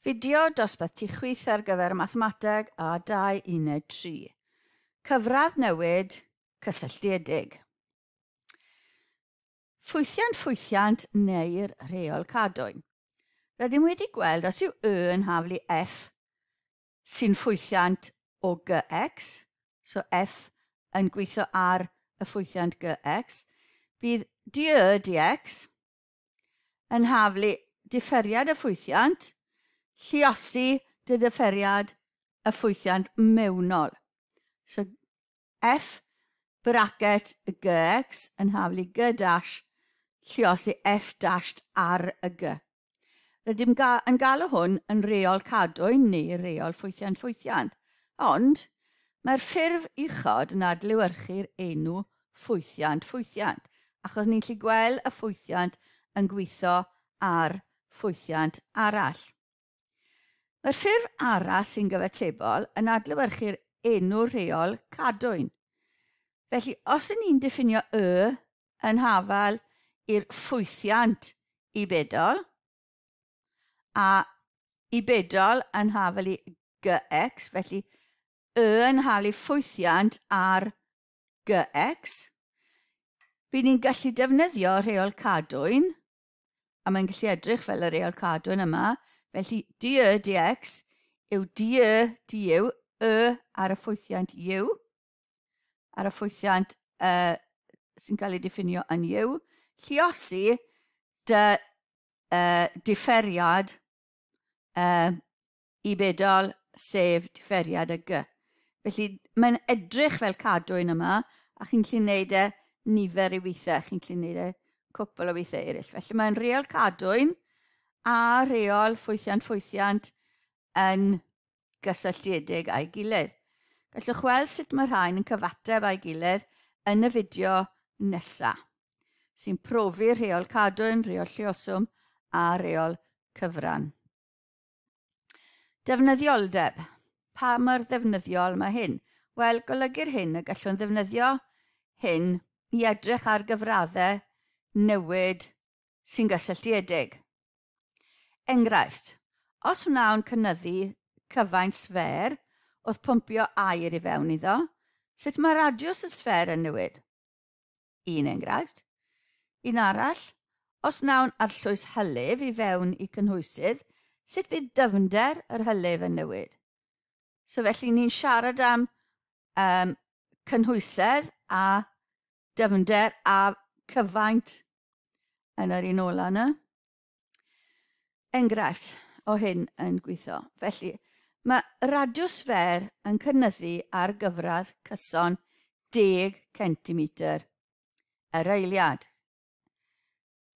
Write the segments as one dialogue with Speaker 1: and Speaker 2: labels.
Speaker 1: Fideo dosbarth tu chwith ar gyfer mathemateg a 213. Cyfradd newid cysylltiedig. Ffwythiant neu'r reol cadwyn. Rydym wedi gweld os yw yn haflu f sy'n ffwythiant o gx, so f yn gweithio ar y ffwythiant gx, bydd dx yn haflu differiad y ffwythiant, lluosi dy differiad y ffwythiant mewnol. So f bracket gx yn haflu g dash lluosi f dashed ar y g. Rydym yn galw hwn yn reol cadwyn neu reol ffwythiant, ond mae'r ffurf uchod yn adlewyrchu'r enw ffwythiant, achos ni'n gallu gweld y ffwythiant yn gweithio ar ffwythiant arall. Mae'r ffurf arall sy'n gyfatebol yn adlewyrchu'r enw reol cadwyn. Felly, os y'n ni'n diffinio yn hafal i'r ffwythiant i bedol, a i bedol yn hafal i gx, felly yn hafal i ffwythiant ar gx, bydd ni'n gallu defnyddio reol cadwyn, a mae'n gallu edrych fel y reol cadwyn yma, felly dx yw du ar y ffwythiant u, ar y ffwythiant sy'n cael ei diffinio yn u, lluosi dy differiad i bedol sef differiad y g. Felly mae'n edrych fel cadwyn yma a chi'n gallu gwneud e nifer i weithiau, chi'n gallu gwneud e cwpl o weithiau eraill. Felly mae'n reol cadwyn a reol ffwythiant yn gysylltiedig â'i gilydd. Gallwch weld sut mae rhain yn cyfateb â'i gilydd yn y fideo nesaf, sy'n profi reol cadwyn, reol lluoswm a reol cyfran. Defnyddioldeb. Pa mor ddefnyddiol mae hyn? Wel, golygur hyn y gallwn ddefnyddio hyn i edrych ar gyfraddau newid sy'n gysylltiedig. Enghraifft, os wnawn cynyddu cyfaint sfer wrth pwmpio aer i fewn iddo, sut mae radiws y sfer yn newid? Un enghraifft. Un arall, os wnawn arllwys hylif i fewn i cynhwysydd, sut fydd dyfnder yr hylif yn newid? So felly ni'n siarad am cynhwysedd a dyfnder a cyfaint yn yr un ola yna. Enghraifft o hyn yn gweithio. Felly, mae radiws sfer yn cynyddu ar gyfradd cyson 10 cm yr eiliad.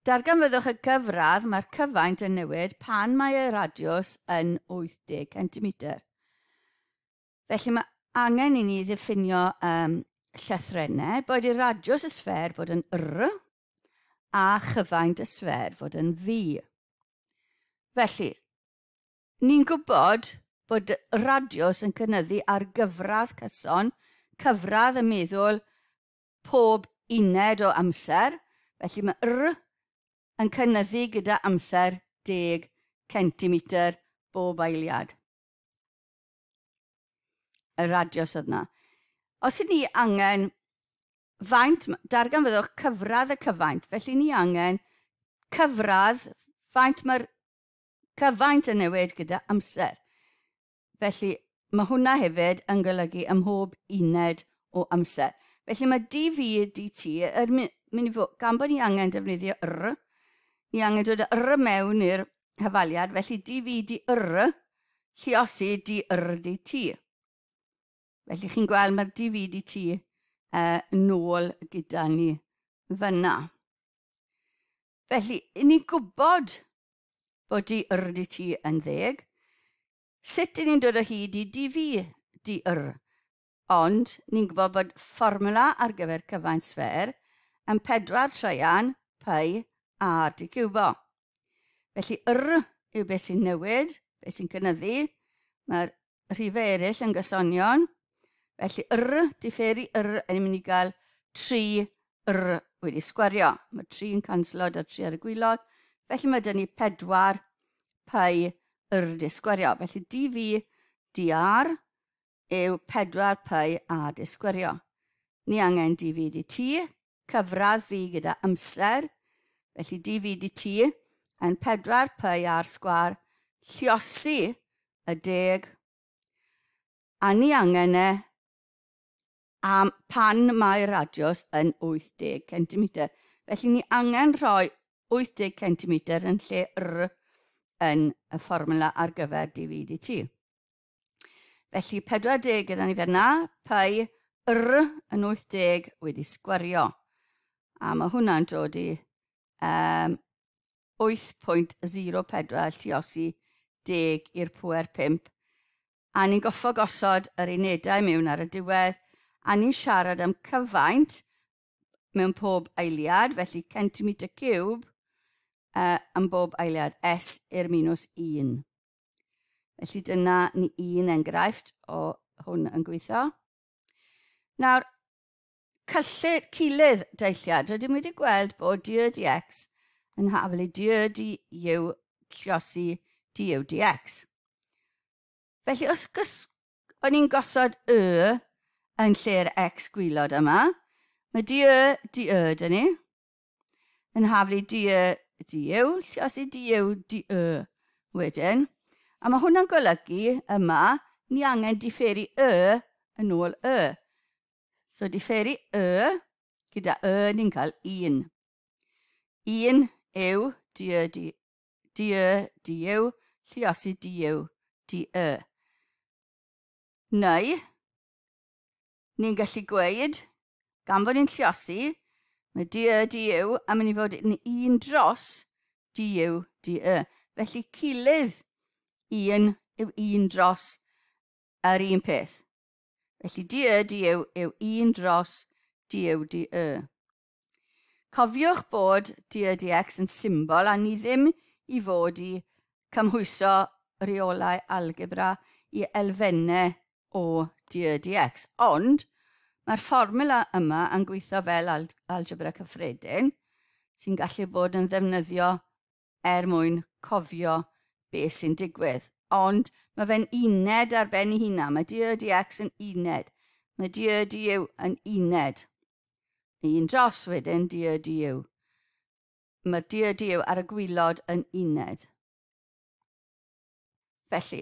Speaker 1: Darganfyddwch y gyfradd mae'r cyfaint yn newid pan mae y radiws yn 80 cm. Felly mae angen i ni ddiffinio llythrennau bod y radiws y sfer bod yn r a chyfaint y sfer fod yn v. Felly, ni'n gwybod bod y radiws yn cynyddu ar gyfradd cyson, cyfradd yn meddwl pob uned o amser, felly mae r yn cynyddu gyda amser 10 cm bob eiliad. Y radiws oedd yna. Os ydy ni angen faint, darganfyddwch cyfradd y cyfaint, felly ni angen cyfradd, faint mae'r cyfaint yn newid gyda amser. Felly mae hwnna hefyd yn golygu ym mhob uned o amser. Felly mae dv dt yn mynd i fod, gan bod ni angen defnyddio r, ni angen dod r mewn i'r hyfaliad, felly dv dr lluosi dr dt. Felly chi'n gweld mae'r dv dt nôl gyda ni fyna. Felly, ni'n gwybod bod dr dt yn 10. Sut ni'n dod o hyd i dv dr? Ond ni'n gwybod bod fformula ar gyfer cyfaint sfer yn 4 treian pi r di cubo. Felly r yw beth sy'n newid, beth sy'n cynyddu. Mae'r rhifau eraill yn gysonion. Felly r differi r yn mynd i gael 3r wedi sgwario. Mae 3 yn canslo 'da 3 ar y gwylod. Felly mae 'da ni 4 pi di sgwario. Felly dv dr yw 4 pi a di sgwario. Ni angen dv dt, cyfradd fi gyda amser. Felly dv dt yn 4 pi ar sgwar lluosi y 10. A ni angen am pan mae'r radiws yn 80 cm. Felly ni angen rhoi 80 cm yn lle r yn y fformula ar gyfer dv dt. Felly 40 gyda ni fyna, pi r yn 80 wedi sgwario. A mae hwnna'n dod i 8.04 lluosi 10 i'r pŵer 5. A ni'n goffo gosod yr unedau mewn ar y diwedd, a ni'n siarad am cyfaint mewn pob eiliad, felly centimetr ciwb am bob eiliad s i'r -1. Felly dyna ni un enghraifft o hwn yn gweithio. Nawr, cilydd deilliad, rydym wedi gweld bod dy dx yn hafel i dy yw lluosi dy dx. Felly, os o'n i'n gosod yn lle'r x gwylod yma, mae dy dyn ni yn hafel i dy lluosi dy wedyn. A mae hwnna'n golygu yma, ni angen differi yn ôl So differi gyda ni'n cael 1. 1 yw dy lluosi dy. Neu, ni'n gallu gweud, gan fod ni'n lluosi, mae dy a mynd i fod yn 1 dros dy. Felly cilydd 1 yw 1 dros yr un peth. Felly dy yw 1 dros dy. Cofiwch bod dy dx yn symbol a ni ddim i fod i cymhwyso reolau algebra i elfennau o dy dx. Ond mae'r fformula yma yn gweithio fel algebra cyffredin sy'n gallu bod yn ddefnyddio mwyn cofio beth sy'n digwydd. Ond mae fe'n uned ar ben ei hunan. Mae dy dx yn uned. Mae dy yn uned. 1 dros wedyn dy. Mae dy ar y gwylod yn uned. Felly,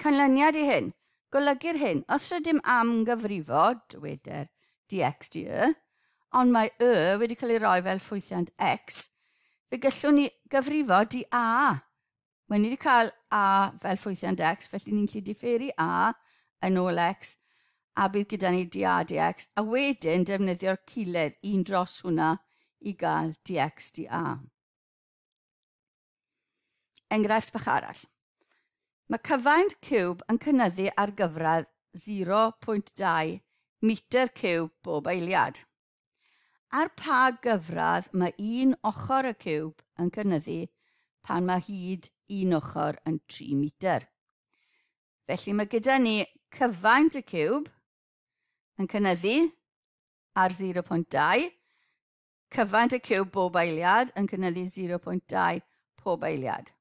Speaker 1: canlyniad i hyn. Golygu'r hyn, os rydym am gyfrifo, dyweder dx dy, ond mae wedi cael ei roi fel ffwythiant x, fe gallwn ni gyfrifo dy a. Mae ni wedi cael a fel ffwythiant x, felly ni'n gallu differi a yn ôl x, a bydd gyda ni dy a dx, a wedyn defnyddio'r cilydd 1 dros hwnna i gael dx dy a. Enghraifft bach arall. Mae cyfaint ciwb yn cynyddu ar gyfradd 0.2 metr ciwb bob eiliad. Ar pa gyfradd mae un ochr y ciwb yn cynyddu pan mae hyd un ochr yn 3 metr. Felly mae gyda ni cyfaint y ciwb yn cynyddu ar 0.2, cyfaint y ciwb bob eiliad yn cynyddu 0.2 pob eiliad.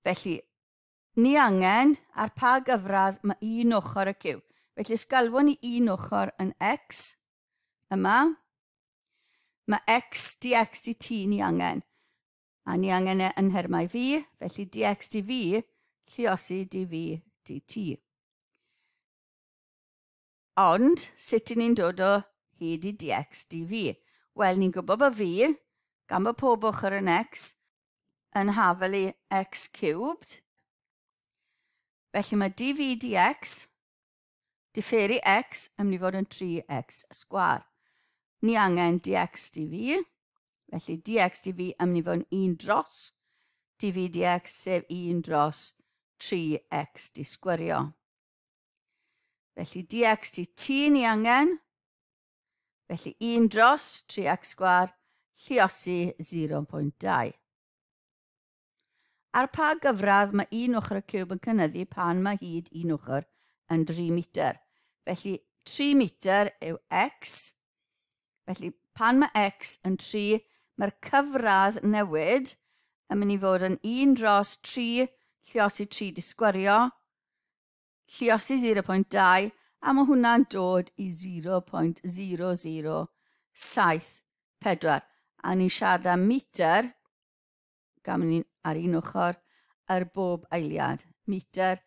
Speaker 1: Felly, ni angen ar pa gyfradd mae un ochr y ciwb. Felly, ysgalfon ni un ochr yn x yma. Mae x dx dt ni angen. A ni angen yn nhermau fi, felly dx dy fi, lluosi dy fi dt. Ond, sut ni'n dod o hyd i dx dy fi? Wel, ni'n gwybod bod fi, gan bod pob ochr yn x, yn hafel i x cubed. Felly mae dv dx, differi x, yn mynd i fod yn 3x sgwar. Ni angen dx dv, felly dx dv yn mynd i fod yn 1 dros dv dx, sef 1 dros 3x di sgwario. Felly dx dt ni angen, felly 1 dros 3x sgwar, lluosi 0.2. Ar pa gyfradd mae un ochr y ciwb yn cynyddu pan mae hyd un ochr yn 3 metr. Felly 3 metr yw x. Felly pan mae x yn 3, mae'r cyfradd newid yn mynd i fod yn 1 dros 3 lluosi 3 di sgwario, lluosi 0.2, a mae hwnna'n dod i 0.0074. A ni'n siarad am metr, gan ni ar un ochr, ar bob eiliad. Metr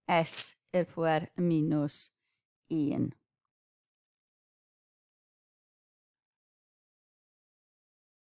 Speaker 1: S i'r pŵer -1.